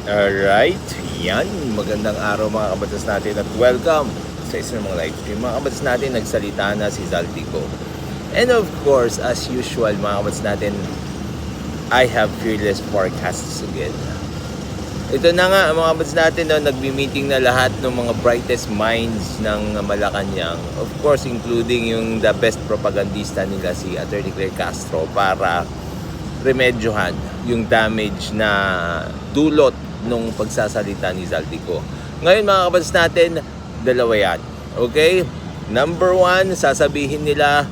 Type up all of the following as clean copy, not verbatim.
Alright, yan. Magandang araw mga kabatas natin at welcome sa isang mga live stream. Mga kabatas natin, nagsalita na si Zaltico. And of course, as usual mga kabatas natin, I have fearless forecasts again. Ito na nga mga kabatas natin, no, nagbi-meeting na lahat ng mga brightest minds ng Malacanang. Of course, including yung the best propagandista nila, si Attorney Claire Castro, para remedyohan yung damage na dulot nung pagsasalita ni Zaltico. Ngayon mga kabatas natin, dalawa yan. Okay? Number one, sasabihin nila,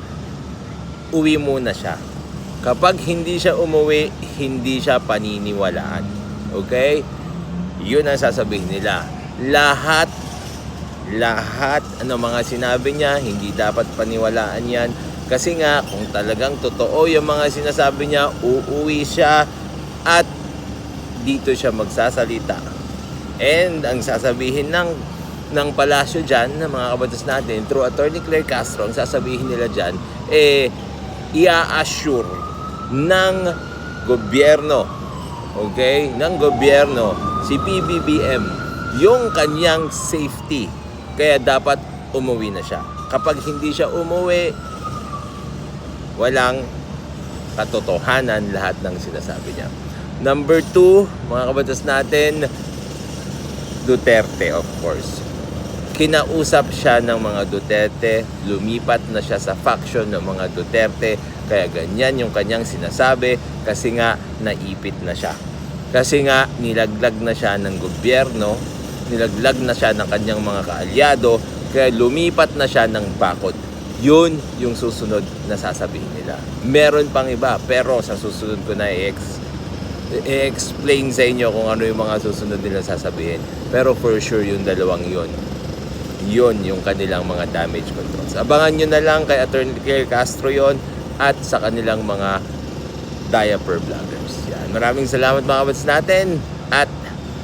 uwi muna siya. Kapag hindi siya umuwi, hindi siya paniniwalaan. Okay? Yun ang sasabihin nila. Lahat mga sinabi niya, hindi dapat paniwalaan yan. Kasi nga, kung talagang totoo yung mga sinasabi niya, uuwi siya at dito siya magsasalita. And ang sasabihin ng palasyo dyan, ng mga kabatas natin, through Attorney Claire Castro, ang sasabihin nila dyan, i-assure ng gobyerno, okay, ng gobyerno, si PBBM, yung kanyang safety. Kaya dapat umuwi na siya. Kapag hindi siya umuwi, walang katotohanan lahat ng sinasabi niya. Number two, mga kabatas natin, Duterte, of course. Kinausap siya ng mga Duterte, lumipat na siya sa faction ng mga Duterte, kaya ganyan yung kanyang sinasabi kasi nga naipit na siya. Kasi nga nilaglag na siya ng gobyerno, nilaglag na siya ng kanyang mga kaalyado, kaya lumipat na siya ng bakod. Yun yung susunod na sasabihin nila. Meron pang iba, pero sa susunod ko na i-explain sa inyo kung ano yung mga susunod nila sasabihin. Pero for sure yung dalawang yun yung kanilang mga damage controls. Abangan nyo na lang kay Attorney Claire Castro yon at sa kanilang mga diaper vloggers. Yan. Maraming salamat mga kabats natin at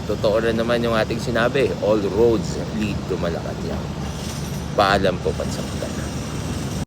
totoo na naman yung ating sinabi, all roads lead to Malacanang. Paalam po, Pansamantala.